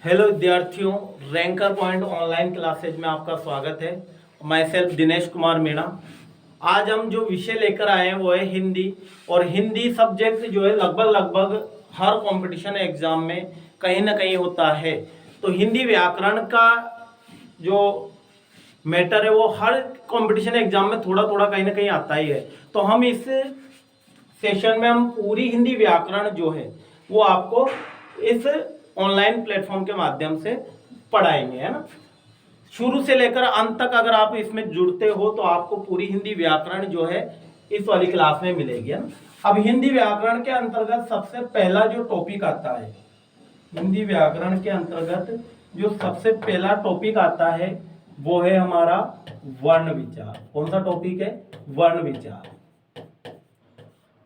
Hello विद्यार्थियों, ranker point online classes में आपका स्वागत है। मैं सेल्फ दिनेश कुमार मीणा। आज हम जो विषय लेकर आए हैं वो है हिंदी। और हिंदी सब्जेक्ट जो है लगभग हर कंपटीशन एग्जाम में कहीं ना कहीं होता है। तो हिंदी व्याकरण का जो मैटर है वो हर कंपटीशन एग्जाम में थोड़ा थोड़ा कहीं ना कहीं आता ही है। तो हम इस सेशन में हम पूरी हिंदी व्याकरण जो है वो आपको इस ऑनलाइन प्लेटफॉर्म के माध्यम से पढ़ाएंगे, है ना। शुरू से लेकर अंत तक अगर आप इसमें जुड़ते हो तो आपको पूरी हिंदी व्याकरण जो है इस वाली क्लास में मिलेगी, है ना। अब हिंदी व्याकरण के अंतर्गत सबसे पहला जो टॉपिक आता है, हिंदी व्याकरण के अंतर्गत जो सबसे पहला टॉपिक आता है वो है हमारा वर्ण विचार। कौन सा टॉपिक है? वर्ण विचार।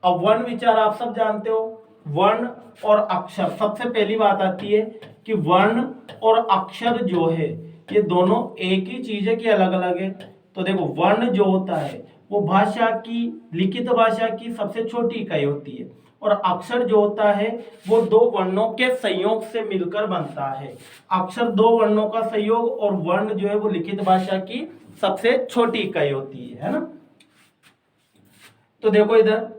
अब वर्ण विचार आप सब जानते हो, वर्ण और अक्षर। सबसे पहली बात आती है कि वर्ण और अक्षर जो है ये दोनों एक ही चीज है कि अलग अलग है। तो देखो, वर्ण जो होता है वो भाषा की, लिखित भाषा की सबसे छोटी इकाई होती है, और अक्षर जो होता है वो दो वर्णों के संयोग से मिलकर बनता है। अक्षर दो वर्णों का संयोग और वर्ण जो है वो लिखित भाषा की सबसे छोटी इकाई होती है ना। तो देखो इधर,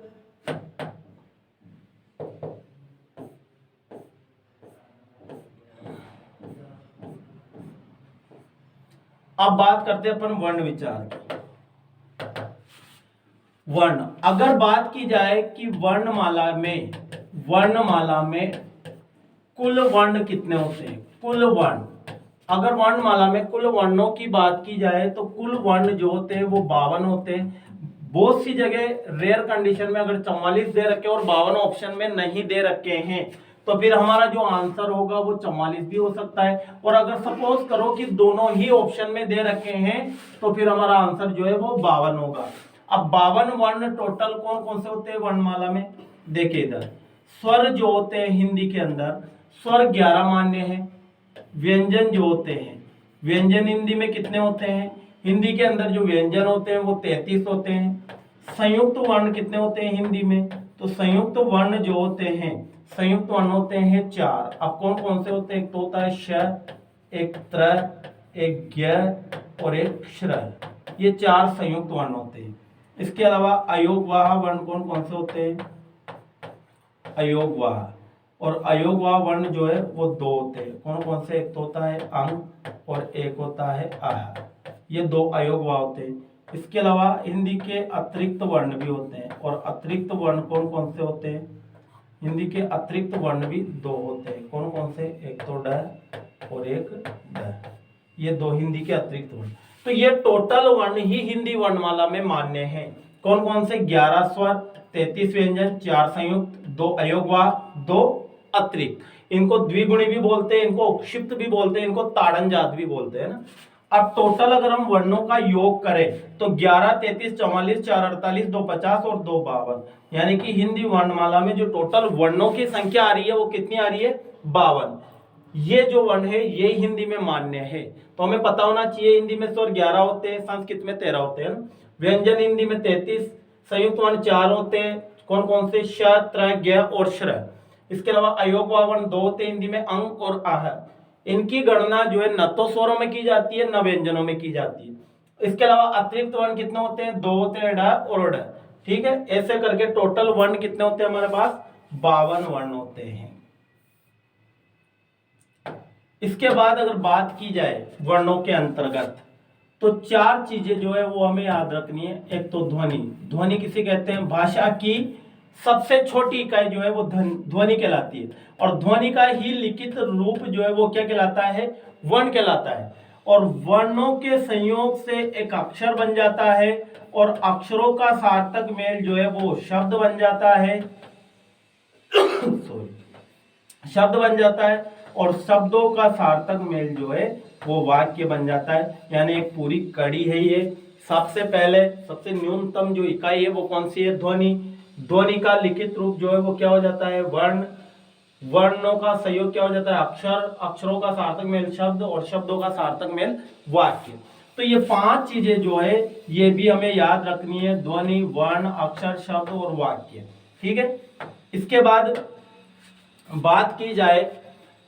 अब बात करते हैं अपन वर्ण विचार की। वर्ण, अगर बात की जाए कि वर्णमाला में कुल वर्ण कितने होते हैं, कुल वर्ण, अगर वर्णमाला में कुल वर्णों की बात की जाए तो कुल वर्ण जो होते हैं वो 52 होते हैं। बहुत सी जगह रेयर कंडीशन में अगर 44 दे रखे और 52 ऑप्शन में नहीं दे रखे हैं तो फिर हमारा जो आंसर होगा वो 44 भी हो सकता है। और अगर सपोज करो कि दोनों ही ऑप्शन में दे रखे हैं तो फिर हमारा आंसर जो है वो 52 होगा। अब 52 वर्ण टोटल कौन कौन से होते हैं वर्णमाला में? देखिए इधर, स्वर जो होते हैं हिंदी के अंदर, स्वर 11 मान्य है। व्यंजन जो होते हैं, व्यंजन हिंदी में कितने होते हैं? हिंदी के अंदर जो व्यंजन होते हैं वो 33 होते हैं। संयुक्त वर्ण कितने होते हैं हिंदी में? तो संयुक्त वर्ण जो होते हैं, संयुक्त वर्ण होते हैं 4। अब कौन कौन से होते हैं? एक तो होता है श, एक त्र, एक ज्ञ और एक श्र। ये 4 संयुक्त वर्ण होते हैं। इसके अलावा अयोगवाह वर्ण कौन कौन से होते हैं? अयोगवाह और अयोगवाह वर्ण जो है वो 2 होते हैं। कौन कौन से? एक तो होता है अंग और एक होता है आह। ये 2 अयोगवाह होते हैं। इसके अलावा हिंदी के अतिरिक्त वर्ण भी होते हैं, और अतिरिक्त वर्ण कौन कौन से होते हैं? हिंदी के अतिरिक्त वर्ण भी 2 होते हैं। कौन कौन से? एक तो ड और एक ड। ये 2 हिंदी के अतिरिक्त वर्ण। तो ये टोटल वर्ण ही हिंदी वर्णमाला में मान्य है। कौन कौन से? 11 स्वर, 33 व्यंजन, 4 संयुक्त, 2 अयोगवाह, 2 अतिरिक्त। इनको द्विगुणी भी बोलते हैं, इनको उपक्षिप्त भी बोलते हैं, इनको ताड़न जात भी बोलते हैं ना। अब टोटल अगर हम वर्णों का योग करें तो 11, 33, 44, 4, 48, 2, 50 और 2, 52, यानी कि हिंदी वर्णमाला में जो टोटल वर्णों की संख्या आ रही है वो कितनी आ रही है? 52। ये जो वर्ण है ये हिंदी में मान्य है। तो हमें पता होना चाहिए हिंदी में स्वर 11 होते हैं, संस्कृत में 13 होते हैं। व्यंजन हिंदी में 33, संयुक्त वर्ण 4 होते हैं। कौन कौन से? श, त्र, ज्ञ और श्र। इसके अलावा अयोगवाह वर्ण 2 होते हैं हिंदी में, अंग और आह। इनकी गणना जो है न तो स्वरों में की जाती है न व्यंजनों में की जाती है। इसके अलावा अतिरिक्त वर्ण कितने होते हैं? 2 होते हैं, ड और ड। ठीक है, ऐसे करके टोटल वर्ण कितने होते हैं हमारे पास? 52 वर्ण होते हैं। इसके बाद अगर बात की जाए वर्णों के अंतर्गत तो 4 चीजें जो है वो हमें याद रखनी है। एक तो ध्वनि, ध्वनि किसे कहते हैं? भाषा की सबसे छोटी इकाई जो है वो ध्वनि कहलाती है, और ध्वनि का ही लिखित रूप जो है वो क्या कहलाता है? वर्ण कहलाता है। और वर्णों के संयोग से एक अक्षर बन जाता है, और अक्षरों का सार्थक मेल जो है वो शब्द बन जाता है। सॉरी, शब्द बन जाता है, और शब्दों का सार्थक मेल जो है वो वाक्य बन जाता है। यानी एक पूरी कड़ी है ये। सबसे पहले सबसे न्यूनतम जो इकाई है वो कौन सी है? ध्वनि। ध्वनि का लिखित रूप जो है वो क्या हो जाता है? वर्ण। वर्णों का संयोग क्या हो जाता है? अक्षर। अक्षरों का सार्थक मेल शब्द, और शब्दों का सार्थक मेल वाक्य। तो ये 5 चीजें जो है ये भी हमें याद रखनी है, ध्वनि, वर्ण, अक्षर, शब्द और वाक्य। ठीक है। इसके बाद बात की जाए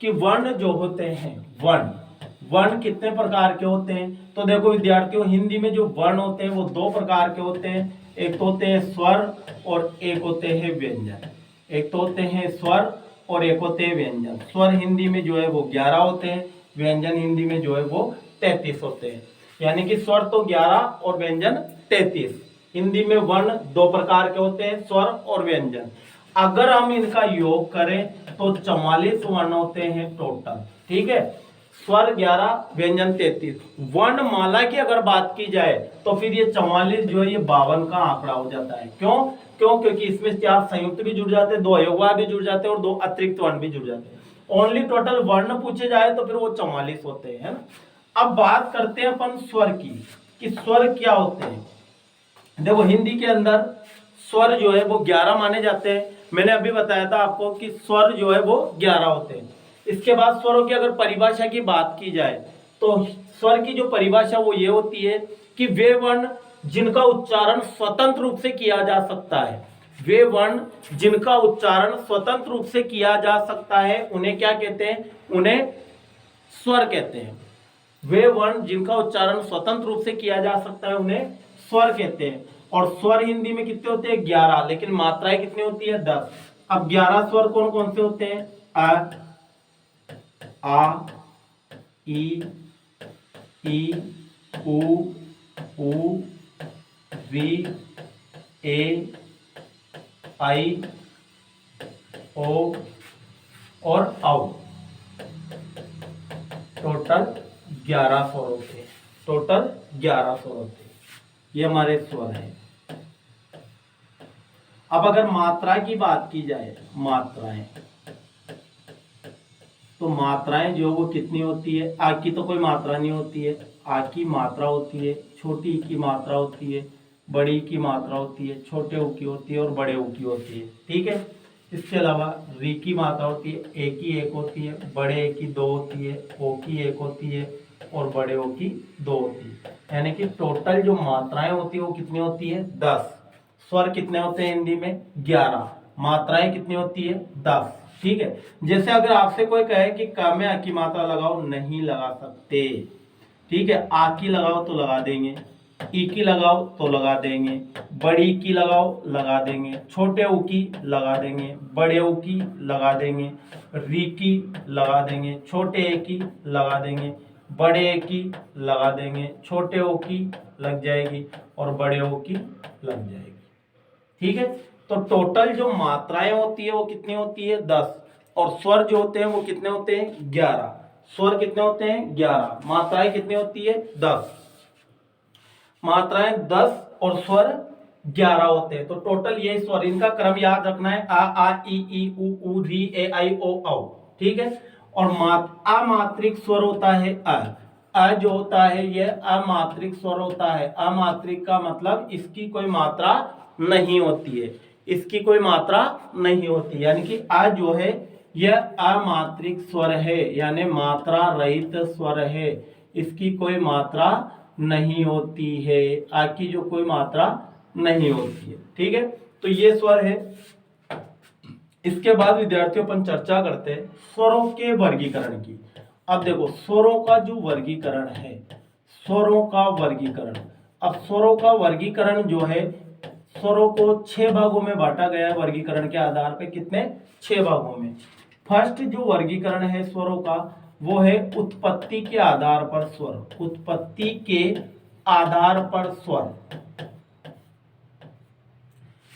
कि वर्ण जो होते हैं, वर्ण कितने प्रकार के होते हैं। तो देखो विद्यार्थियों, हिंदी में जो वर्ण होते हैं वो दो प्रकार के होते हैं। एक तो होते हैं स्वर और एक होते हैं व्यंजन। एक तो होते हैं स्वर और एक होते हैं व्यंजन। स्वर हिंदी में जो है वो 11 होते हैं, व्यंजन हिंदी में जो है वो 33 होते हैं। यानी कि स्वर तो 11 और व्यंजन 33। हिंदी में वर्ण दो प्रकार के होते हैं, स्वर और व्यंजन। अगर हम इनका योग करें तो 44 वर्ण होते हैं टोटल। ठीक है, स्वर 11, व्यंजन 33। वर्ण माला की अगर बात की जाए तो फिर ये 44 जो है ये 52 का आंकड़ा हो जाता है। क्योंकि इसमें 4 संयुक्त भी जुड़ जाते हैं, 2 अयोगवाय भी जुड़ जाते हैं और 2 अतिरिक्त वर्ण भी जुड़ जाते हैं। ओनली टोटल वर्ण पूछे जाए तो फिर वो 44 होते हैं, है ना। अब बात करते हैं अपन स्वर की, कि स्वर क्या होते हैं। देखो हिंदी के अंदर स्वर जो है वो 11 माने जाते हैं। मैंने अभी बताया था आपको कि स्वर जो है वो 11 होते हैं। इसके बाद स्वरों की अगर परिभाषा की बात की जाए तो स्वर की जो परिभाषा वो ये होती है कि वे वर्ण जिनका उच्चारण स्वतंत्र रूप से किया जा सकता है। वे वर्ण जिनका उच्चारण स्वतंत्र रूप से किया जा सकता है उन्हें क्या कहते हैं, उन्हें स्वर कहते हैं। वे वर्ण जिनका उच्चारण स्वतंत्र रूप से किया जा सकता है उन्हें स्वर कहते हैं। और स्वर हिंदी में कितने होते हैं, 11, लेकिन मात्राएं कितनी होती है, 10। अब 11 स्वर कौन कौन से होते हैं, आ, ई, उ, वी, ए, आई, ओ और औ। टोटल 11 स्वर होते हैं, टोटल 11 स्वर होते हैं। ये हमारे स्वर हैं। अब अगर मात्रा की बात की जाए, मात्राएं, तो मात्राएं जो वो कितनी होती है। आ की तो कोई मात्रा नहीं होती है, आ की मात्रा होती है, छोटी की मात्रा होती है, बड़ी की मात्रा होती है, छोटे ऊ की होती है और बड़े ऊ की होती है। ठीक है, इसके अलावा री की मात्रा होती है, ए की 1 होती है, बड़े ए की 2 होती है, ओ की 1 होती है और बड़े ओ की 2 होती है। यानी कि टोटल जो मात्राएं होती है वो कितनी होती है, 10। स्वर कितने होते हैं हिंदी में, 11। मात्राएं कितनी होती है, 10। ठीक है, जैसे अगर आपसे कोई कहे कि क में आ की मात्रा लगाओ, नहीं लगा सकते। ठीक है, आ की लगाओ तो लगा देंगे, ई की लगाओ तो लगा देंगे, बड़ी की लगाओ लगा देंगे, छोटे ऊ की लगा देंगे, बड़े ऊ की लगा देंगे, री की लगा देंगे, छोटे ए की लगा देंगे, बड़े ए की लगा देंगे, छोटे ओ की लग जाएगी और बड़े ओ की लग जाएगी। ठीक है, तो टोटल जो मात्राएं होती है वो कितनी होती है, 10। और स्वर जो होते हैं वो कितने होते हैं, 11। स्वर कितने होते हैं, 11। मात्राएं कितनी होती है, 10। मात्राएं 10 और स्वर 11 होते हैं। तो टोटल ये स्वर, इनका क्रम याद रखना है, आ, ई, उ, री, ए, आई, ओ, औ। ठीक है, और अमात्रिक स्वर होता है अ जो होता है ये अमात्रिक स्वर होता है। अमात्रिक का मतलब इसकी कोई मात्रा नहीं होती है, इसकी कोई मात्रा नहीं होती, यानी कि अ जो है यह अमात्रिक स्वर है, यानी मात्रा रहित स्वर है, इसकी कोई मात्रा नहीं होती है, आ की जो कोई मात्रा नहीं होती है। ठीक है, तो ये स्वर है। इसके बाद विद्यार्थियों अपन चर्चा करते हैं स्वरों के वर्गीकरण की। अब देखो स्वरों का जो वर्गीकरण है, स्वरों का वर्गीकरण। अब स्वरों का वर्गीकरण जो है, स्वरों को 6 भागों में बांटा गया है वर्गीकरण के आधार पे। कितने, 6 भागों में। फर्स्ट जो वर्गीकरण है स्वरों का वो है उत्पत्ति के आधार पर स्वर। उत्पत्ति के आधार पर स्वर,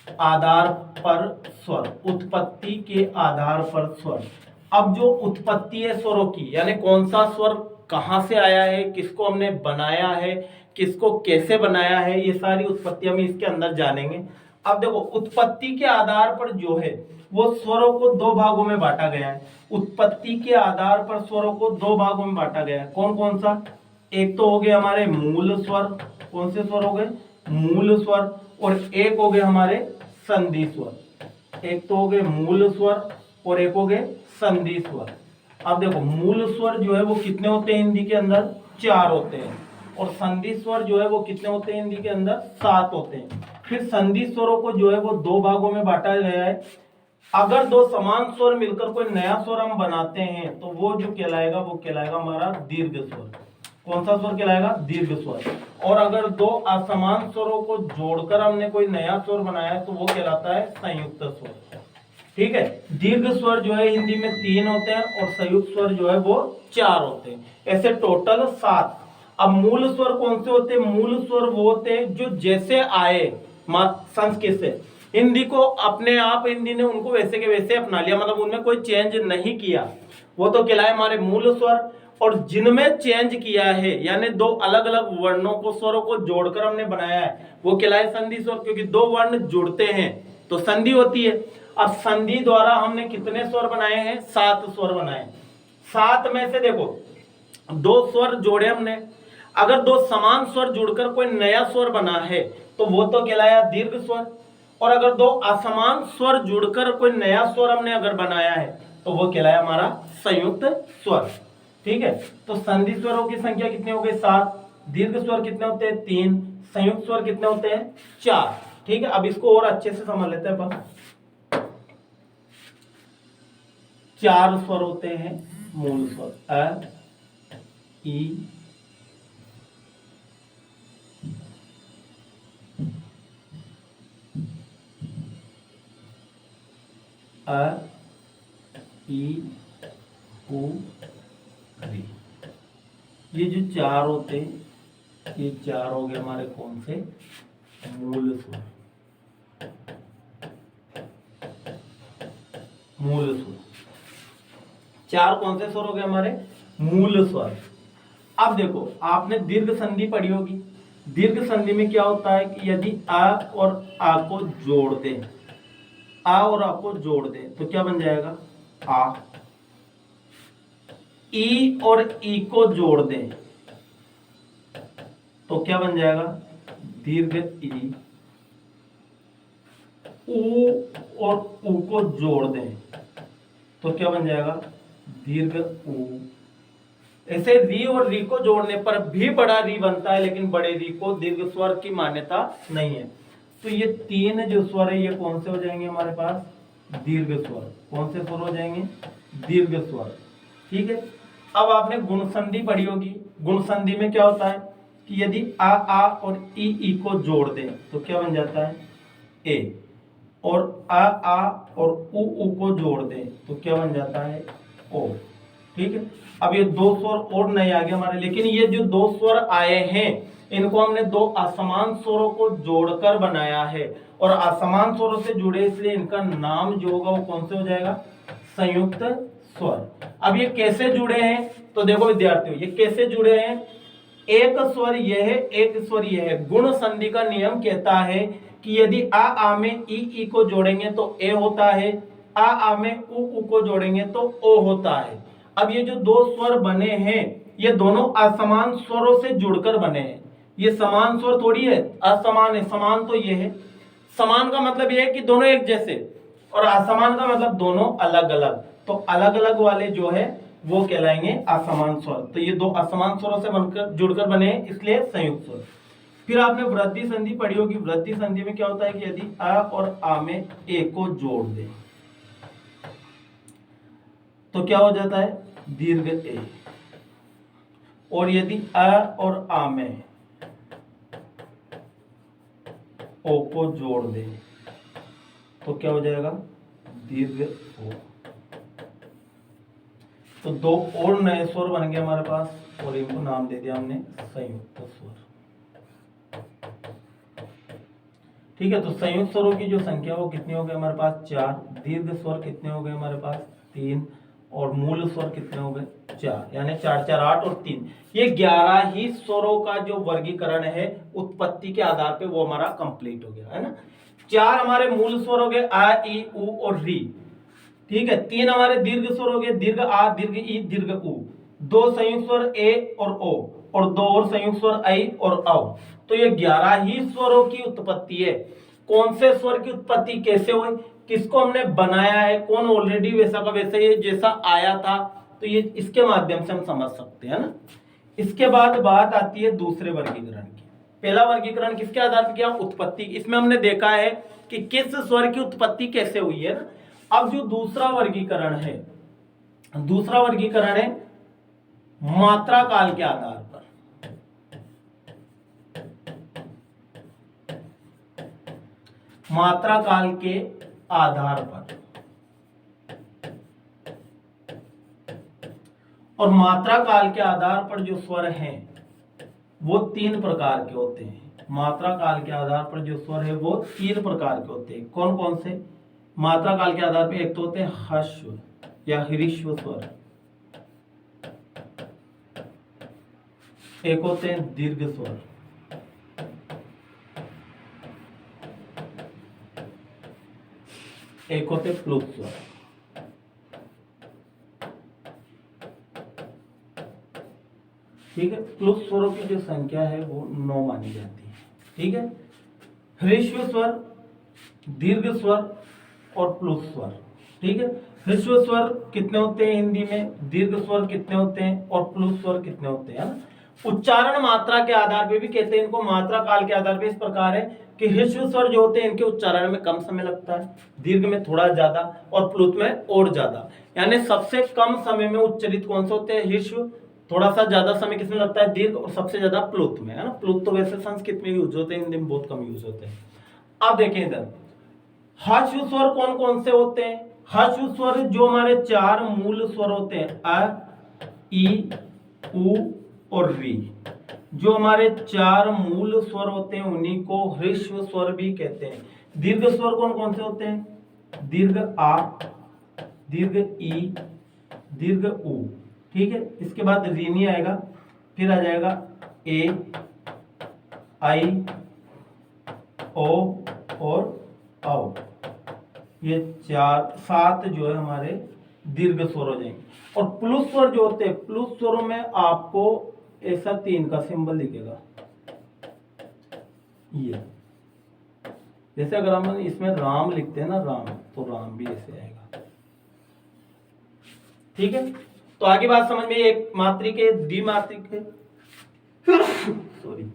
आधार पर स्वर, उत्पत्ति के आधार पर स्वर। अब जो उत्पत्ति है स्वरों की, यानी कौन सा स्वर कहां से आया है, किसको हमने बनाया है, किसको कैसे बनाया है, ये सारी उत्पत्ति हम इसके अंदर जानेंगे। अब देखो उत्पत्ति के आधार पर जो है वो स्वरों को 2 भागों में बांटा गया है। उत्पत्ति के आधार पर स्वरों को 2 भागों में बांटा गया है। कौन कौन सा, एक तो हो गए हमारे मूल स्वर। कौन से स्वर हो गए, मूल स्वर। और एक हो गए हमारे संधि स्वर। एक तो हो गए मूल स्वर और एक हो गए संधि स्वर। अब देखो मूल स्वर जो है वो कितने होते हैं हिंदी के अंदर, 4 होते हैं। और संधि स्वर जो है वो कितने होते हैं हिंदी के अंदर, 7 होते हैं। फिर संधि स्वरों को जो है वो 2 भागों में बांटा गया है। अगर दो समान स्वर मिलकर कोई नया स्वर हम बनाते हैं तो वो जो कहलाएगा वो कहलाएगा हमारा दीर्घ स्वर। कौन सा स्वर कहलाएगा? दीर्घ स्वर। और अगर दो असमान स्वरों को जोड़कर हमने कोई नया स्वर बनाया है तो वो कहलाता है संयुक्त स्वर। ठीक है, दीर्घ स्वर जो है हिंदी में 3 होते हैं और संयुक्त स्वर जो है वो 4 होते हैं, ऐसे टोटल 7। अब मूल स्वर कौन से होते हैं? मूल स्वर वो होते हैं जो जैसे आए संस्कृत से, हिंदी को अपने आप हिंदी ने उनको वैसे के वैसे अपना लिया, मतलब उनमें कोई चेंज नहीं किया, वो तो कहलाए हमारे मूल स्वर। और जिनमें चेंज किया है यानी दो अलग अलग वर्णों को स्वरों को जोड़कर हमने बनाया है वो कहलाए संधि स्वर, क्योंकि दो वर्ण जुड़ते हैं तो संधि होती है। अब संधि द्वारा हमने कितने स्वर बनाए हैं? 7 स्वर बनाए। 7 में से देखो 2 स्वर जोड़े हमने, अगर दो समान स्वर जुड़कर कोई नया स्वर बना है तो वो तो कहलाया दीर्घ स्वर। और अगर दो असमान स्वर जुड़कर कोई नया स्वर हमने अगर बनाया है तो वो कहलाया हमारा संयुक्त स्वर। ठीक है, तो संधि स्वरों की संख्या कितनी हो गई? 7। दीर्घ स्वर कितने होते हैं? 3। संयुक्त स्वर कितने होते हैं? 4। ठीक है, अब इसको और अच्छे से समझ लेते हैं अपन। 4 स्वर होते हैं मूल स्वर, अ, ई, अ, ई, उ, री। ये जो 4 होते हैं ये 4 हो गए हमारे कौन से? मूल स्वर। मूल स्वर 4 कौन से स्वर हो गए हमारे? मूल स्वर। अब देखो आपने दीर्घ संधि पढ़ी होगी। दीर्घ संधि में क्या होता है कि यदि आ और आ को जोड़ दें, आ और आ को जोड़ दें तो क्या बन जाएगा? आ। ई और ई को जोड़ दें तो क्या बन जाएगा? दीर्घ ई। ऊ और ऊ को जोड़ दें तो क्या बन जाएगा? दीर्घ ऊ। ऐसे री और री को जोड़ने पर भी बड़ा री बनता है, लेकिन बड़े री को दीर्घ स्वर की मान्यता नहीं है। तो ये 3 जो स्वर है ये कौन से हो जाएंगे हमारे पास? दीर्घ स्वर। कौन से स्वर हो जाएंगे? दीर्घ स्वर। ठीक है, अब आपने गुण संधि पढ़ी होगी। गुण संधि में क्या होता है कि यदि आ और ई को जोड़ दें तो क्या बन जाता है? ए। और आ और उ को जोड़ दें तो क्या बन जाता है? ओ। ठीक है, अब ये 2 स्वर और नए आ गए हमारे, लेकिन ये जो 2 स्वर आए हैं इनको हमने 2 असमान स्वरों को जोड़कर बनाया है, और असमान स्वरों से जुड़े इसलिए इनका नाम जो होगा वो कौन से हो जाएगा? संयुक्त स्वर। अब ये कैसे जुड़े हैं? तो देखो विद्यार्थियों, ये कैसे जुड़े हैं? एक स्वर यह है, एक स्वर यह है। गुण संधि का नियम कहता है कि यदि आ में ई को जोड़ेंगे तो ए होता है, आ में उ को जोड़ेंगे तो ओ होता है। अब ये जो 2 स्वर बने हैं ये दोनों असमान स्वरों से जुड़कर बने हैं। ये समान स्वर थोड़ी है, असमान है। समान तो ये है। समान का मतलब ये है कि दोनों एक जैसे, और असमान का मतलब दोनों अलग अलग। तो अलग अलग वाले जो है वो कहलाएंगे असमान स्वर। तो ये 2 असमान स्वरों से बनकर जुड़कर बने हैं इसलिए संयुक्त स्वर। फिर आपने वृद्धि संधि पढ़ी होगी। वृद्धि संधि में क्या होता है कि यदि आ और आ में ए को जोड़ दें तो क्या हो जाता है? दीर्घ ए। और यदि आ और आ में ओ को जोड़ दें तो क्या हो जाएगा? दीर्घ ओ। तो 2 और नए स्वर बन गए हमारे पास और इनको नाम दे दिया हमने संयुक्त स्वर। ठीक है, तो संयुक्त स्वरों की जो संख्या वो कितनी हो गई हमारे पास? 4। दीर्घ स्वर कितने हो गए हमारे पास? 3। और मूल स्वर कितने हो गए? 4। यानी 4 4 8 और 3, ये 11 ही स्वरों का जो वर्गीकरण है उत्पत्ति के आधार पे वो हमारा कंप्लीट हो गया है ना। 4 हमारे मूल स्वर हो गए, आ ई उ और री। ठीक है, 3 हमारे दीर्घ स्वर हो गए, दीर्घ आ, दीर्घ ई, दीर्घ उ। 2 संयुक्त स्वर ए और ओ, और 2 और संयुक्त स्वर आई और औ। तो ये 11 ही स्वरों की उत्पत्ति है। कौन से स्वर की उत्पत्ति कैसे हुई, किसको हमने बनाया है, कौन ऑलरेडी वैसा का वैसे ये जैसा आया था, तो ये इसके माध्यम से हम समझ सकते हैं ना। इसके बाद बात आती है दूसरे वर्गीकरण की। पहला वर्गीकरण किसके आधार पर किया? उत्पत्ति। इसमें हमने देखा है कि किस स्वर की उत्पत्ति कैसे हुई है ना। अब जो दूसरा वर्गीकरण है, दूसरा वर्गीकरण है मात्रा काल के आधार पर। मात्रा काल के आधार पर। और मात्रा काल के आधार पर जो स्वर हैं वो 3 प्रकार के होते हैं। मात्रा काल के आधार पर जो स्वर है वो 3 प्रकार के होते हैं। कौन कौन से? मात्रा काल के आधार पर एक तो होते हैं ह्रस्व या ह्रीश्व स्वर, एक होते हैं दीर्घ स्वर, एक होते हैं प्लुत स्वर। ठीक है, प्लुत स्वरों की जो संख्या है वो 9 मानी जाती है। ठीक है, ह्रस्व स्वर, दीर्घ स्वर और प्लुत स्वर। ठीक है, ह्रस्व स्वर कितने होते हैं हिंदी में, दीर्घ स्वर कितने होते हैं और प्लुत स्वर कितने होते हैं, है ना। उच्चारण मात्रा के आधार पे भी कहते हैं इनको। मात्रा काल के आधार पे इस प्रकार है कि ह्रस्व स्वर जो होते हैं इनके उच्चारण में कम समय लगता है, दीर्घ में थोड़ा ज्यादा और प्लुत में और ज्यादा। यानी सबसे कम समय में उच्चरित कौन से होते हैं? ह्रस्व। थोड़ा सा ज्यादा समय किसमें लगता है? दीर्घ। और सबसे ज्यादा प्लुत में, है ना। प्लुत तो वैसे संस्कृत में यूज होते हैं, हिंदी में बहुत कम यूज होते हैं। अब देखें इधर ह्रस्व स्वर कौन कौन से होते हैं। ह्रस्व स्वर जो हमारे 4 मूल स्वर होते हैं, अ, ई, उ और री। जो हमारे 4 मूल स्वर होते हैं उन्हीं को ह्रस्व स्वर भी कहते हैं। दीर्घ स्वर कौन कौन से होते हैं? दीर्घ आ, दीर्घ ई, दीर्घ उ। ठीक है, इसके बाद री नहीं आएगा, फिर आ जाएगा ए, आई, ओ और औ। ये 7 जो है हमारे दीर्घ स्वर हो जाएंगे। और प्लुत स्वर जो होते हैं, प्लुत स्वरों में आपको ऐसा 3 का सिंबल दिखेगा। ये जैसे अगर हम इसमें राम लिखते हैं ना, राम, तो राम भी ऐसे आएगा। ठीक है, तो आगे बात समझ में। एक मात्रिक है, द्विमात्रिक है सॉरी,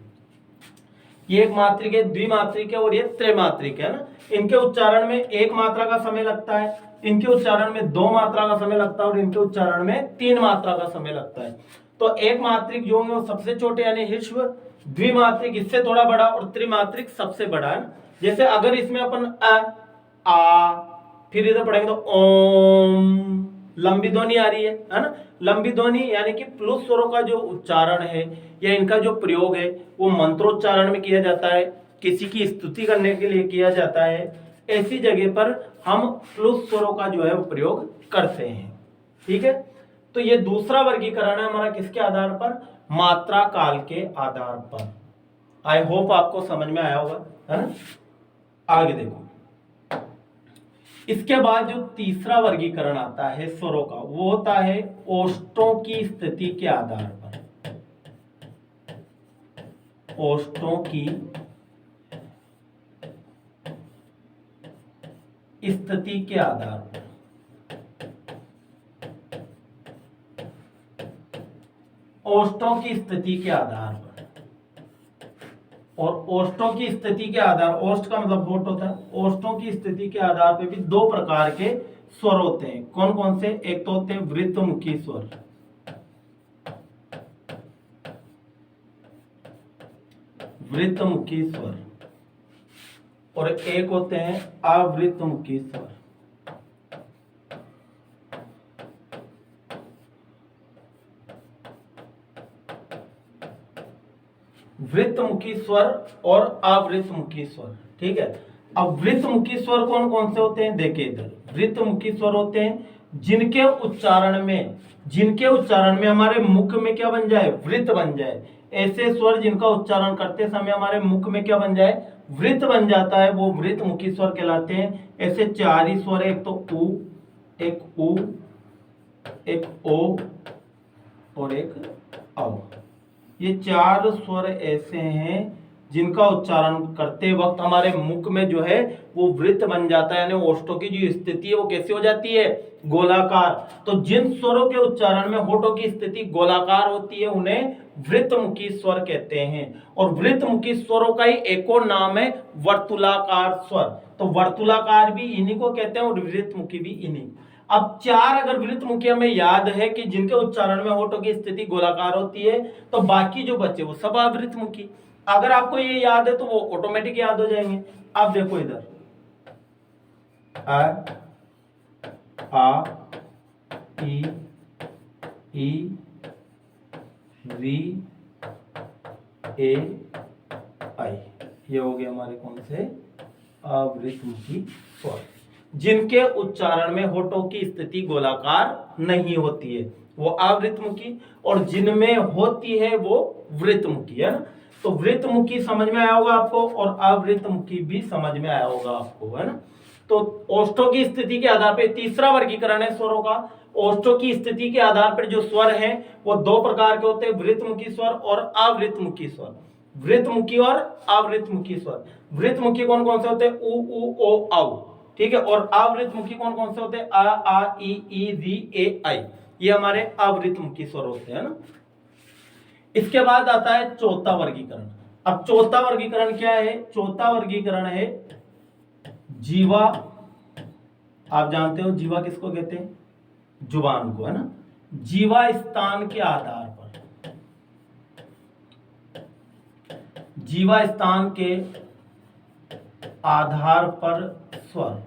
ये एक मात्रिक है, द्विमात्रिक है और ये त्रैमात्रिक है ना। इनके उच्चारण में 1 मात्रा का समय लगता है, इनके उच्चारण में 2 मात्रा का समय लगता है और इनके उच्चारण में 3 मात्रा का समय लगता है। तो एक मात्रिक जो होंगे वो सबसे छोटे यानी ह्रस्व, द्विमात्रिक इससे थोड़ा बड़ा और त्रिमात्रिक सबसे बड़ा है। जैसे अगर इसमें अपन अ, आ, फिर इधर पढ़ेंगे तो ओम, लंबी ध्वनि आ रही है ना। लंबी ध्वनि यानी कि प्लुत स्वरों का जो उच्चारण है या इनका जो प्रयोग है वो मंत्रोच्चारण में किया जाता है, किसी की स्तुति करने के लिए किया जाता है। ऐसी जगह पर हम प्लुत स्वरों का जो है वो प्रयोग करते हैं। ठीक है, तो ये दूसरा वर्गीकरण है हमारा किसके आधार पर? मात्रा काल के आधार पर। आई होप आपको समझ में आया होगा, है ना। आगे देखो, इसके बाद जो तीसरा वर्गीकरण आता है स्वरों का वो होता है ओष्ठों की स्थिति के आधार पर। ओष्ठों की स्थिति के आधार पर। ओष्ठों की स्थिति के आधार पर। और ओष्ठों की स्थिति के आधार, ओष्ठ का मतलब होठ होता है, ओष्ठों की स्थिति के आधार पे भी 2 प्रकार के स्वर होते हैं। कौन कौन से? एक तो होते हैं वृत्तमुखी स्वर, वृत्तमुखी स्वर, और एक होते हैं अवृत्तमुखी स्वर। वृत्तमुखी स्वर और अवृत्तमुखी स्वर। ठीक है, अब वृत्तमुखी स्वर कौन कौन से होते हैं? देखिए इधर, वृत्तमुखी स्वर होते हैं जिनके उच्चारण में हमारे मुख में क्या बन जाए? वृत्त बन जाए। ऐसे स्वर जिनका उच्चारण करते समय हमारे मुख में क्या बन जाए? वृत्त बन जाता है, वो वृत्तमुखी स्वर कहलाते हैं। ऐसे 4 ही स्वर है, एक तो उ, एक उ, एक ओ और एक औ। ये 4 स्वर ऐसे हैं जिनका उच्चारण करते वक्त हमारे मुख में जो है वो वृत्त बन जाता है, यानी ओष्ठों की जो स्थिति है वो कैसी हो जाती है? गोलाकार। तो जिन स्वरों के उच्चारण में होठों की स्थिति गोलाकार होती है उन्हें वृत्तमुखी स्वर कहते हैं। और वृत्तमुखी स्वरों का ही एक और नाम है वर्तुलाकार स्वर। तो वर्तुलाकार भी इन्हीं को कहते हैं और वृत्तमुखी भी इन्हीं। अब चार अगर वृत्तमुखी हमें याद है कि जिनके उच्चारण में होठों की स्थिति गोलाकार होती है, तो बाकी जो बचे वो सब अवृत्तमुखी। अगर आपको ये याद है तो वो ऑटोमेटिक याद हो जाएंगे। अब देखो इधर आ ई री ए आई, ये हो गए हमारे कौन से अवृत्तमुखी स्वर, जिनके उच्चारण में होठों की स्थिति गोलाकार नहीं होती है वो अवृत्तमुखी, और जिनमें होती है वो वृत्तमुखी, है ना। तो वृत्तमुखी समझ में आया होगा आपको और अवृत्तमुखी भी समझ में आया होगा आपको, है ना। तो ओष्ठों की स्थिति के आधार पर तीसरा वर्गीकरण है स्वरों का। ओष्ठों की स्थिति के आधार पर जो स्वर हैं वो दो प्रकार के होते हैं, वृत्तमुखी स्वर और अवृत्तमुखी स्वर। वृत्तमुखी और अवृत्तमुखी स्वर। वृत्तमुखी कौन कौन से होते हैं? उ ऊ ओ औ, ठीक है। और अवृत्तमुखी कौन कौन से होते हैं? आ ई री ए आई, ये हमारे अवृत्तमुखी स्वर होते हैं ना। इसके बाद आता है चौथा वर्गीकरण। अब चौथा वर्गीकरण क्या है? चौथा वर्गीकरण है जीवा। आप जानते हो जीवा किसको कहते हैं? जुबान को, है ना। जीवा स्थान के आधार पर, जीवा स्थान के आधार पर स्वर,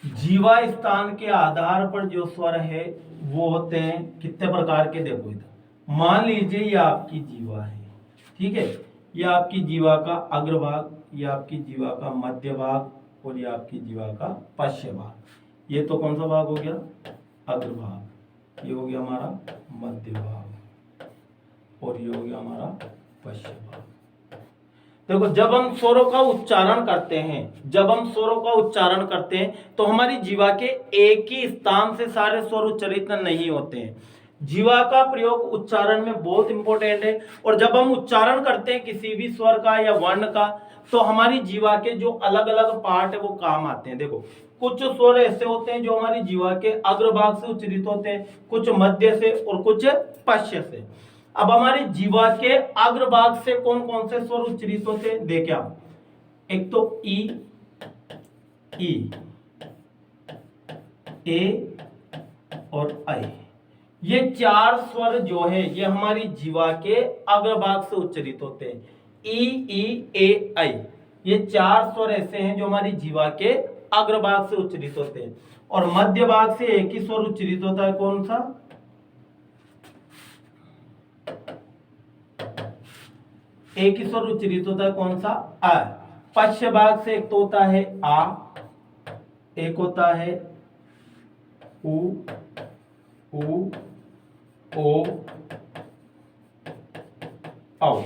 जीवा स्थान के आधार पर जो स्वर है वो होते हैं कितने प्रकार के? देखो इधर मान लीजिए ये आपकी जीवा है, ठीक है। ये आपकी जीवा का अग्रभाग, ये आपकी जीवा का मध्य भाग और ये आपकी जीवा का पश्चिम भाग। ये तो कौन सा भाग हो गया? अग्रभाग। ये हो गया हमारा मध्य भाग और ये हो गया हमारा पश्चिम भाग। देखो जब हम स्वरों का उच्चारण करते हैं, जब हम स्वरों का उच्चारण करते हैं तो हमारी जीवा के एक ही स्थान से सारे स्वर उच्चारित नहीं होते हैं। जीवा का प्रयोग उच्चारण में बहुत इंपॉर्टेंट है। और जब हम उच्चारण करते हैं किसी भी स्वर का या वर्ण का, तो हमारी जीवा के जो अलग अलग पार्ट है वो काम आते हैं। देखो कुछ स्वर ऐसे होते हैं जो हमारी जीवा के अग्रभाग से उच्चारित होते हैं, कुछ मध्य से और कुछ पश्चिम से। अब हमारी जीवा के अग्रभाग से कौन कौन से स्वर उच्चारित होते हैं देखें आप। एक तो ई, ए और आई, ये चार स्वर जो है ये हमारी जीवा के अग्रभाग से उच्चारित होते हैं। ई ए आई, ये चार स्वर ऐसे हैं जो हमारी जीवा के अग्रभाग से उच्चारित होते हैं। और मध्य भाग से एक ही स्वर उच्चारित होता है, कौन सा? एक ही स्वर उच्चारित होता है, कौन सा? आ। पश्चिम भाग से एक तो होता है आ, एक होता है उ ओ औ।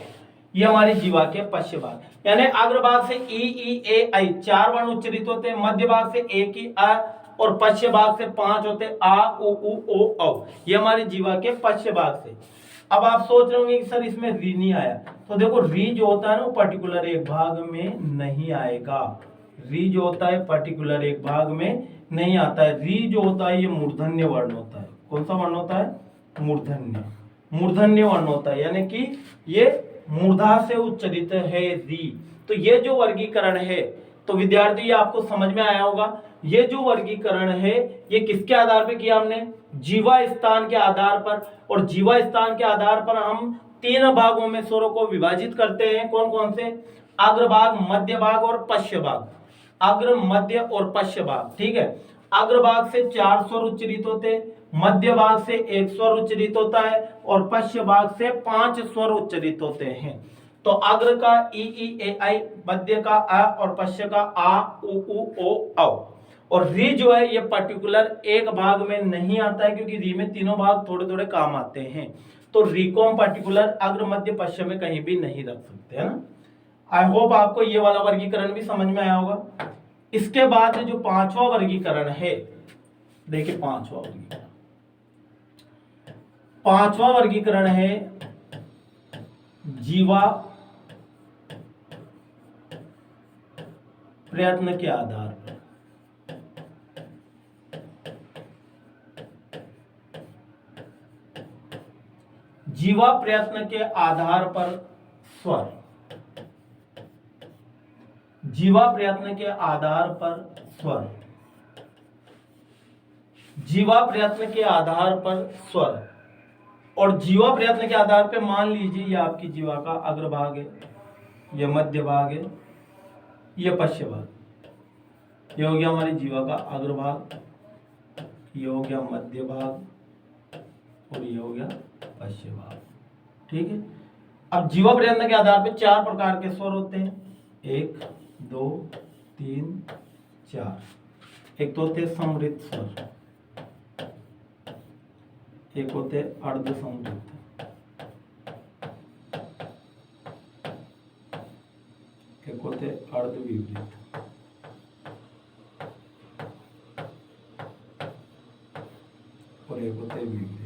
ये हमारी जीवा के पश्चिम भाग, यानी अग्रभाग से ई ए आई चार वर्ण उच्चारित होते हैं, मध्य भाग से एक ही आ और पश्चिम भाग से पांच होते हैं आ उ ओ औ। ये हमारी जीवा के पश्चिम भाग से। अब आप सोच रहे होंगे कि सर इसमें री नहीं आया, तो देखो री जो होता है ना वो पर्टिकुलर एक भाग में नहीं आएगा। री जो होता है पर्टिकुलर एक भाग में नहीं आता है। री जो होता है ये मूर्धन्य वर्ण होता है। कौन सा वर्ण होता है? मूर्धन्य, मूर्धन्य वर्ण होता है, यानी कि ये मूर्धा से उच्चारित है री। तो ये जो वर्गीकरण है, तो विद्यार्थी ये आपको समझ में आया होगा। ये जो वर्गीकरण है ये किसके आधार पर किया हमने? जीवा स्थान के आधार पर। और जीवा स्थान के आधार पर हम तीन भागों में स्वरों को विभाजित करते हैं। कौन कौन से? अग्रभाग, मध्य भाग और पश्चिम भाग। अग्र, मध्य और पश्चिम भाग, ठीक है। अग्रभाग से चार स्वर उच्चारित होते हैं, मध्य भाग से एक स्वर उच्चारित होता है और पश्चिम भाग से पांच स्वर उच्चारित होते हैं। तो अग्र का ई ए आई, मध्य का आ और पश्चिम का आ उ ओ औ। और री जो है ये पर्टिकुलर एक भाग में नहीं आता है, क्योंकि री में तीनों भाग थोड़े थोड़े काम आते हैं। तो री को हम पर्टिकुलर अग्र, मध्य, पश्चिम में कहीं भी नहीं रख सकते, है ना। आई होप आपको ये वाला वर्गीकरण भी समझ में आया होगा। इसके बाद जो पांचवा वर्गीकरण है, देखिए पांचवा वर्गीकरण, पांचवा वर्गीकरण है जीवा प्रयत्न के आधार पर। जीवा प्रयत्न के आधार पर स्वर। जीवा प्रयत्न के आधार पर स्वर, जीवा प्रयत्न के आधार पर स्वर। और जीवा प्रयत्न के आधार पे मान लीजिए ये आपकी जीवा का अग्रभाग है, ये मध्य भाग है, ये पश्च भाग। ये हो गया हमारी जीवा का अग्रभाग, ये हो गया मध्य भाग और ये हो गया पश्च भाग। ठीक है। अब जीवा प्रयत्न के आधार पे 4 प्रकार के स्वर होते हैं, 1 2 3 4। एक तो होते समृद्ध स्वर, एक होते अर्ध समृद्ध, एक होते अर्ध विपरीत, और एक होते विपरीत।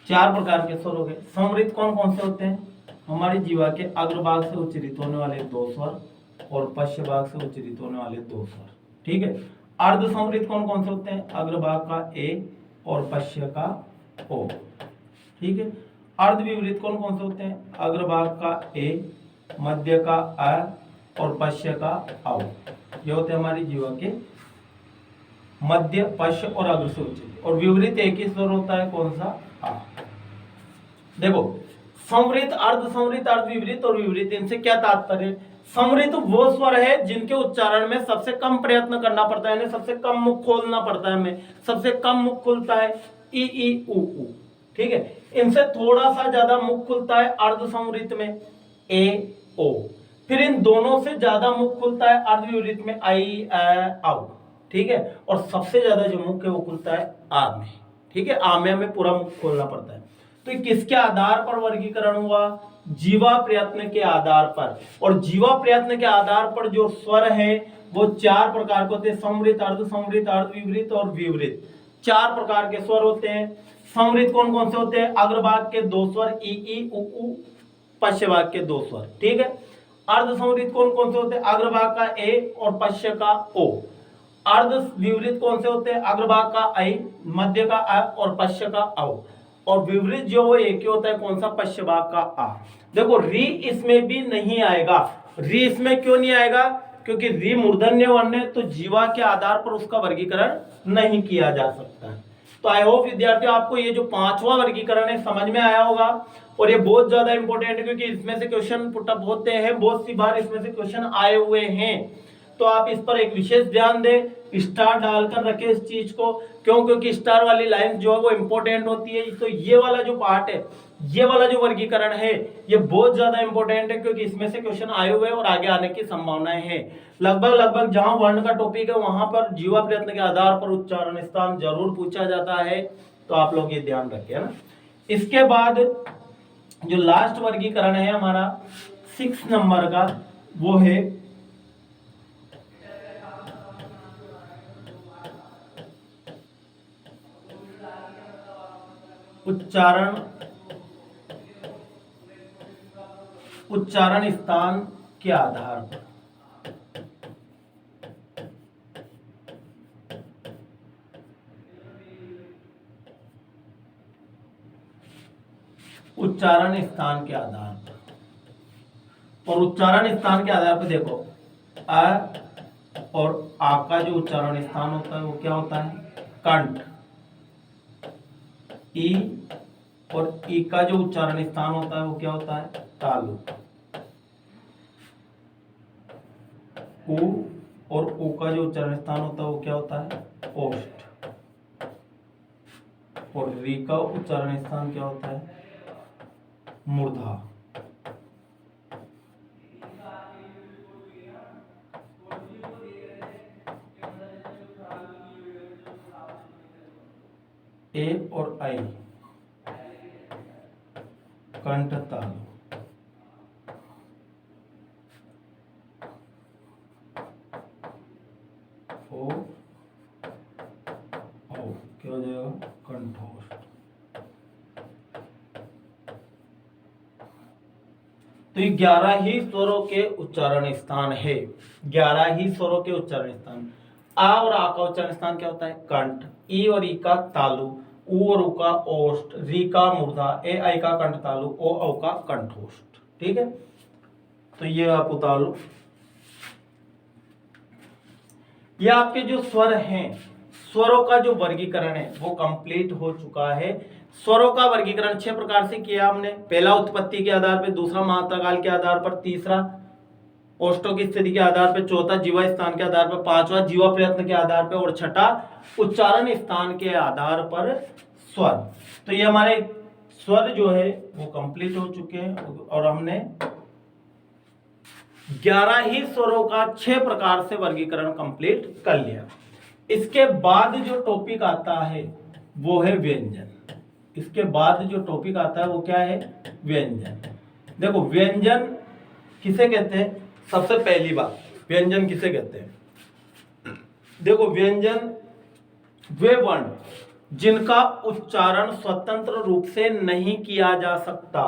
4 प्रकार के स्वर हो गए। समृद्ध कौन कौन से होते हैं? हमारी जीवा के अग्रभाग से उच्चरित होने वाले 2 स्वर और पश्च भाग से उच्चरित होने वाले 2 स्वर। ठीक है। अर्ध समृद्ध कौन कौन से होते हैं? अग्रभाग का ए और पश्च का ओ। ठीक है। अर्ध विपरीत कौन कौन से होते हैं? अग्रभाग का ए, मध्य का अ और पश्च का औ। ये होते हैं हमारी जीवा के मध्य, पश्च और अग्र से उच्चरित। और विपरीत एक ही स्वर होता है, कौन सा? आ। देखो, समृद्ध, अर्ध समृद्ध, अर्ध विपरीत और विपरीत, इनसे क्या तात्पर्य? समृद्ध वो स्वर है जिनके उच्चारण में सबसे कम प्रयत्न करना पड़ता है, सबसे कम मुख खोलना पड़ता है हमें, सबसे कम मुख खुलता है ई ई उ उ। ठीक है। इनसे थोड़ा सा ज्यादा मुख खुलता है अर्ध समृद्ध में ए ओ। फिर इन दोनों से ज्यादा मुख खुलता है अर्ध विपरीत में आई औ। ठीक है। और सबसे ज्यादा जो मुख है वो खुलता है आ में। ठीक है। आ में हमें पूरा मुख खोलना पड़ता है। तो किसके आधार पर वर्गीकरण हुआ? जीवा प्रयत्न के आधार पर। और जीवा प्रयत्न के आधार पर जो स्वर है वो 4 प्रकार के होते हैं, समृद्ध, अर्ध समृद्ध, अर्ध विपरीत और विपरीत। 4 प्रकार के स्वर होते हैं। समृद्ध कौन कौन से होते हैं? अग्रभाग के 2 स्वर ई ई उ उ, पश्च भाग के 2 स्वर। ठीक है। अर्ध समृद्ध कौन कौन से होते हैं? अग्रभाग का ए और पश्च का ओ। अर्ध विपरीत कौन से होते हैं? अग्रभाग का आई, मध्य का अ और पश्च का औ। और विपरीत जो वो एक ही होता है, कौन सा? पश्च भाग का आ। देखो, री इसमें भी नहीं आएगा। री इसमें क्यों नहीं आएगा? क्योंकि री मूर्धन्य वर्ण है, तो जीवा के आधार पर उसका वर्गीकरण नहीं किया जा सकता है। तो आई होप विद्यार्थियों आपको ये जो 5वां वर्गीकरण है समझ में आया होगा। और ये बहुत ज्यादा इंपॉर्टेंट है क्योंकि इसमें से क्वेश्चन पुटअप होते हैं, बहुत सी बार इसमें से क्वेश्चन आए हुए हैं। तो आप इस पर एक विशेष ध्यान दें, स्टार डालकर रखें इस चीज को। क्यों? क्योंकि स्टार वाली लाइन जो है वो इंपॉर्टेंट होती है। तो ये वाला जो पार्ट है, ये वाला जो वर्गीकरण है, ये बहुत ज्यादा इंपॉर्टेंट है क्योंकि इसमें से क्वेश्चन आए हुए हैं और आगे आने की संभावनाएं हैं। लगभग जहां वर्ण का टॉपिक है वहां पर जीवा प्रयत्न के आधार पर उच्चारण स्थान जरूर पूछा जाता है। तो आप लोग ये ध्यान रखें, है ना। इसके बाद जो लास्ट वर्गीकरण है हमारा 6 नंबर का, वो है उच्चारण स्थान के आधार पर। उच्चारण स्थान के आधार पर। और उच्चारण स्थान के आधार पर देखो, अ और आ का जो उच्चारण स्थान होता है वो क्या होता है? कंठ। ई और ई का जो उच्चारण स्थान होता है वो क्या होता है? तालु। उ और उ का जो उच्चारण स्थान होता है वो क्या होता है? ओष्ठ। और री का उच्चारण स्थान क्या होता है? मूर्धा। ए और आई कंठ तालु। ओ क्या हो जाएगा? कंठोष्ठ। तो ये 11 ही स्वरों के उच्चारण स्थान है। 11 ही स्वरों के उच्चारण स्थान। आ और आ का उच्चारण स्थान क्या होता है? कंठ। ई और ई का तालु, उ और उ का ओष्ठ, री का मूर्धा, ए आई का कंठ तालु, ओ औ का कंठोष्ठ। ठीक है। तो ये आप उतार लो। ये आपके जो स्वर हैं, स्वरों का जो वर्गीकरण है वो कंप्लीट हो चुका है। स्वरों का वर्गीकरण 6 प्रकार से किया हमने। पहला उत्पत्ति के आधार पर, दूसरा मात्रा काल के आधार पर, तीसरा ओष्ठों की स्थिति के आधार पर, चौथा जीवा स्थान के आधार पर, पांचवा जीवा प्रयत्न के आधार पर और छठा उच्चारण स्थान के आधार पर स्वर। तो ये हमारे स्वर जो है वो कंप्लीट हो चुके हैं और हमने 11 ही स्वरों का 6 प्रकार से वर्गीकरण कंप्लीट कर लिया। इसके बाद जो टॉपिक आता है वो है व्यंजन। इसके बाद जो टॉपिक आता है वो क्या है? व्यंजन। देखो व्यंजन किसे कहते हैं? सबसे पहली बात, व्यंजन किसे कहते हैं? देखो व्यंजन वे वर्ण जिनका उच्चारण स्वतंत्र रूप से नहीं किया जा सकता।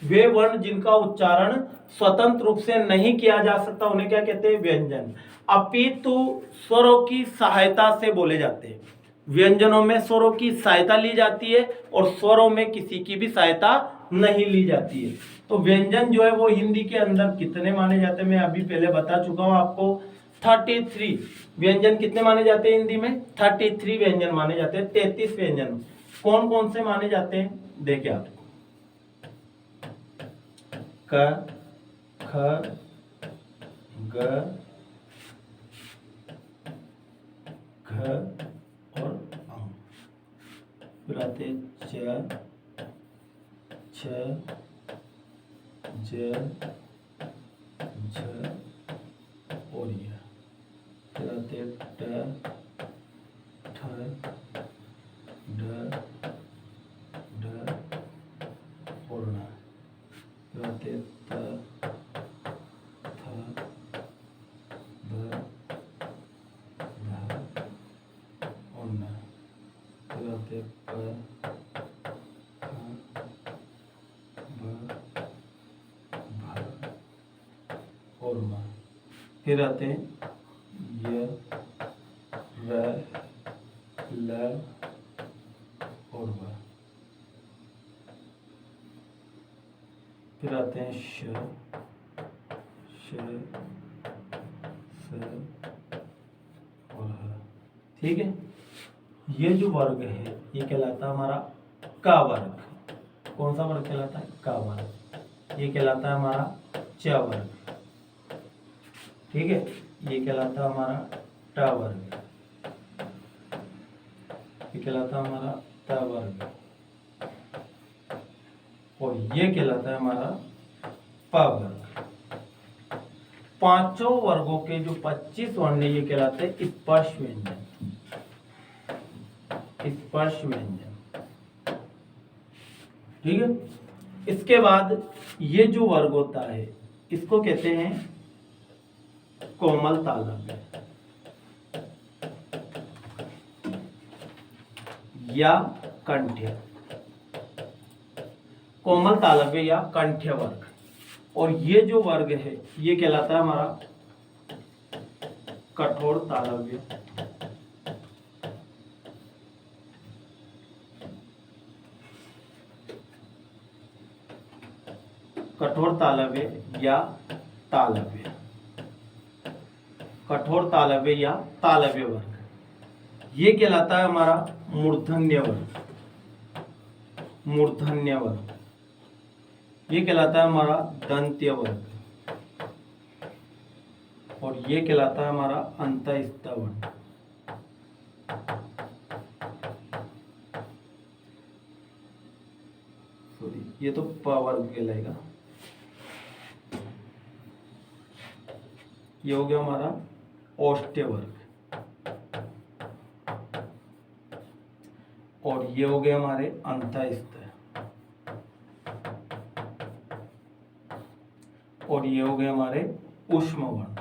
वे वर्ण जिनका उच्चारण स्वतंत्र रूप से नहीं किया जा सकता उन्हें क्या कहते हैं? व्यंजन। अपितु स्वरों की सहायता से बोले जाते हैं। व्यंजनों में स्वरों की सहायता ली जाती है और स्वरों में किसी की भी सहायता नहीं ली जाती है। तो व्यंजन जो है वो हिंदी के अंदर कितने माने जाते हैं मैं अभी पहले बता चुका हूं आपको। 33 व्यंजन कितने माने जाते हैं हिंदी में? 33 व्यंजन माने जाते हैं। 33 व्यंजन कौन कौन से माने जाते हैं देखिए आप। क, ख, ग, घ और अं। फिर आते च, छ, ज, झ और य। फिर आते ट, ठ, ड, ढ और ण। फिर आते त, थ, ध, ध और न। फिर आते प, फ, भ, भ और म। फिर आते हैं य, र, ल और व। फिर आते हैं श, श, स और ह। ठीक है, ये जो वर्ग है ये कहलाता है हमारा का वर्ग। कौन सा वर्ग कहलाता है? का वर्ग। ये कहलाता है हमारा च वर्ग। ठीक है, ये कहलाता है हमारा ट वर्ग। ये कहलाता है हमारा त वर्ग और ये कहलाता है हमारा प वर्ग। पांचों वर्गों के जो 25 वर्ण ये कहलाते हैं स्पर्श व्यंजन। स्पर्श व्यंजन। ठीक है, इसके बाद ये जो वर्ग होता है इसको कहते हैं कोमल तालव्य या कंठ्य। कोमल तालव्य या कंठ्य वर्ग। और ये जो वर्ग है ये कहलाता है हमारा कठोर तालव्य। कठोर तालव्य या तालव्य। कठोर तालव्य या तालव्य वर्ग। ये कहलाता है हमारा मूर्धन्य वर्ग। मूर्धन्य वर्ग। ये कहलाता है हमारा दंत्य वर्ग और ये कहलाता है हमारा अंतःस्थ वर्ग। सॉरी, ये तो प वर्ग कहलाएगा। ये हो गया हमारा ओष्ठ्य वर्ग और ये हो गए हमारे अंतःस्थ और ये हो गए हमारे ऊष्म वर्ण।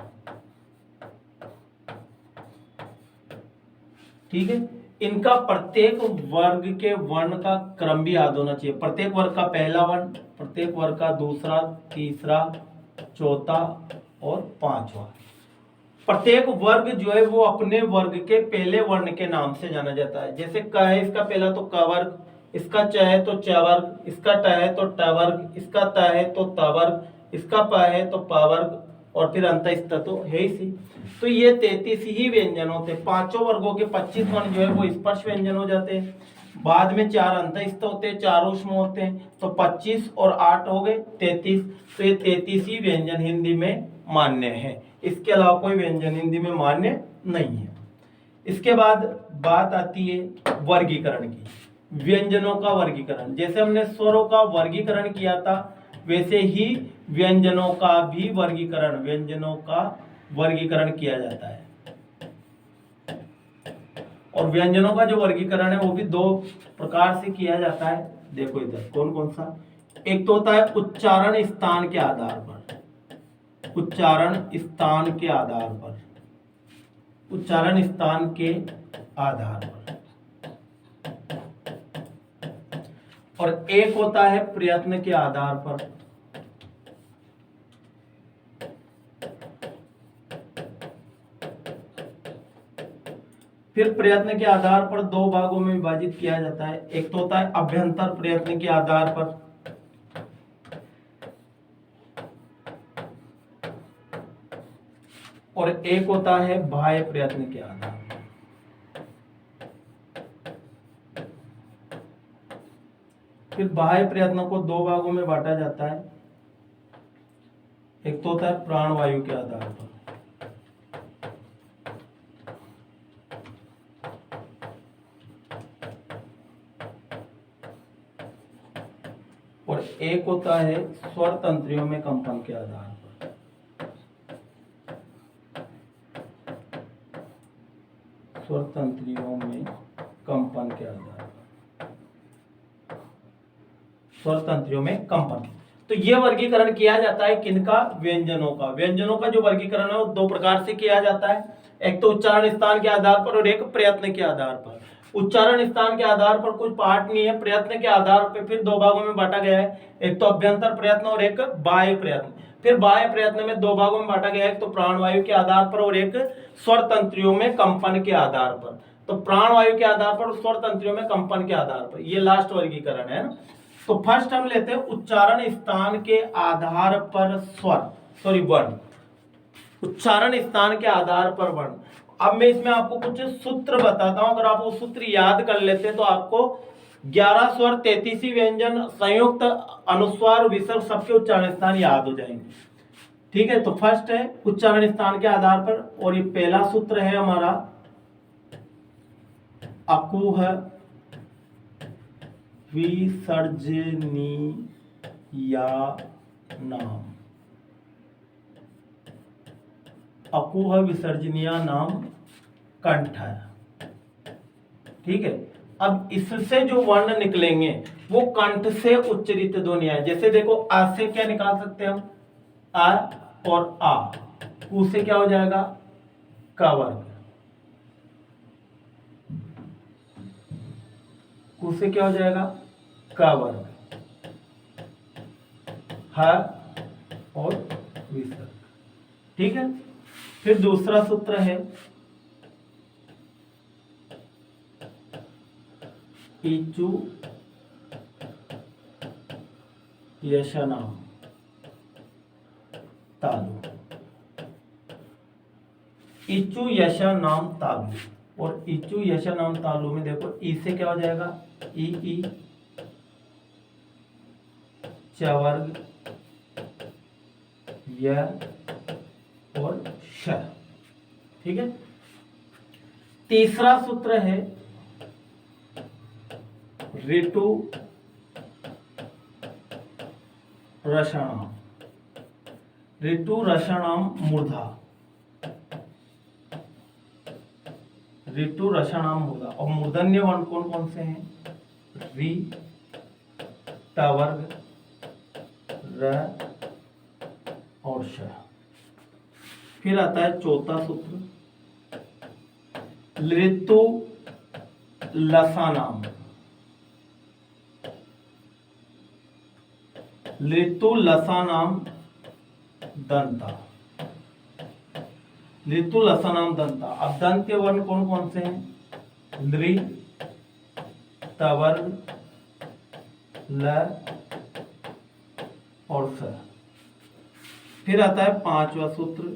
ठीक है, इनका प्रत्येक वर्ग के वर्ण का क्रम भी याद होना चाहिए। प्रत्येक वर्ग का पहला वर्ण, प्रत्येक वर्ग का दूसरा, तीसरा, चौथा और पांचवा। प्रत्येक वर्ग जो है वो अपने वर्ग के पहले वर्ण के नाम से जाना जाता है। जैसे क है, इसका पहला तो क वर्ग, इसका च है तो च वर्ग, इसका ट है तो ट वर्ग, इसका त है तो त वर्ग, इसका प है तो प वर्ग, और फिर अंतस्थ तो है ही सी। तो ये 33 ही व्यंजन होते, पांचों वर्गों के 25 वर्ण जो है वो स्पर्श व्यंजन हो जाते हैं। बाद में 4 अंतस्थ होते हैं, 4 ऊष्म होते हैं, तो 25 और 8 हो गए 33। तो ये 33 ही व्यंजन हिंदी में मान्य है, इसके अलावा कोई व्यंजन हिंदी में मान्य नहीं है। इसके बाद बात आती है वर्गीकरण की, व्यंजनों का वर्गीकरण। जैसे हमने स्वरों का वर्गीकरण किया था, वैसे ही व्यंजनों का भी वर्गीकरण, व्यंजनों का वर्गीकरण किया जाता है। और व्यंजनों का जो वर्गीकरण है वो भी 2 प्रकार से किया जाता है। देखो इधर कौन कौन सा। एक तो होता है उच्चारण स्थान के आधार पर, उच्चारण स्थान के आधार पर, उच्चारण स्थान के आधार पर। और एक होता है प्रयत्न के आधार पर। फिर प्रयत्न के आधार पर 2 भागों में विभाजित किया जाता है। एक तो होता है अभ्यंतर प्रयत्न के आधार पर, और एक होता है बाह्य प्रयत्न के आधार पर। फिर बाह्य प्रयत्नों को 2 भागों में बांटा जाता है। एक तो होता है प्राणवायु के आधार पर, और एक होता है स्वर तंत्रियों में कंपन के आधार पर। स्वर तंत्रियों में कंपन के आधार पर, स्वर तंत्रियों में कंपन। तो ये वर्गीकरण किया जाता है किनका? व्यंजनों का। व्यंजनों का जो वर्गीकरण है वो 2 प्रकार से किया जाता है, एक तो उच्चारण स्थान के आधार पर और एक प्रयत्न के आधार पर। उच्चारण स्थान के आधार पर कुछ पाठ नहीं है, प्रयत्न के आधार पर फिर 2 भागों में बांटा गया है, एक तो अभ्यंतर प्रयत्न और एक बाह्य प्रयत्न। फिर बाह्य प्रयत्न में 2 भागों में बांटा गया है, एक तो प्राणवायु के आधार पर और एक स्वर तंत्रियों में कंपन के आधार पर। तो प्राणवायु के आधार पर और स्वर तंत्रियों में कंपन के आधार पर, ये लास्ट वर्गीकरण है ना। तो फर्स्ट हम लेते हैं उच्चारण स्थान के आधार पर स्वर, सॉरी वर्ण, उच्चारण स्थान के आधार पर वर्ण। अब मैं इसमें आपको कुछ सूत्र बताता हूं, अगर आप वो सूत्र याद कर लेते हैं तो आपको 11 स्वर 33 व्यंजन संयुक्त अनुस्वार विसर्ग सबके उच्चारण स्थान याद हो जाएंगे। ठीक है, तो फर्स्ट है उच्चारण स्थान के आधार पर, और ये पहला सूत्र है हमारा अकुह विसर्जनीयानाम। अकुह विसर्जनीयानाम कंठ है। ठीक है, अब इससे जो वर्ण निकलेंगे वो कंठ से उच्चरित ध्वनि है। जैसे देखो आ से क्या निकाल सकते हैं हम? आ और आ। उ से क्या हो जाएगा? का वर्ग। कु से क्या हो जाएगा? का वर्ग। ह और विसर्ग। ठीक है, फिर दूसरा सूत्र है इचु यशनाम तालु। इचु यशनाम तालु, और इचु यशनाम तालु में देखो ई से क्या हो जाएगा? ई च वर्ग य और श। ठीक है, तीसरा सूत्र है ऋतु रषणाम, ऋतु रषणाम मूर्धा, ऋतु रषणाम मूर्धा। और मूर्धन्य वर्ण कौन कौन से हैं? री, ट वर्ग, र और श। फिर आता है चौथा सूत्र ऋतु लसानाम, ऋतु लसानाम दंता, ऋतु लसानाम दंता। अब दंत वर्ण कौन कौन से हैं? लृ, त वर्ग, ल और स। फिर आता है पांचवा सूत्र,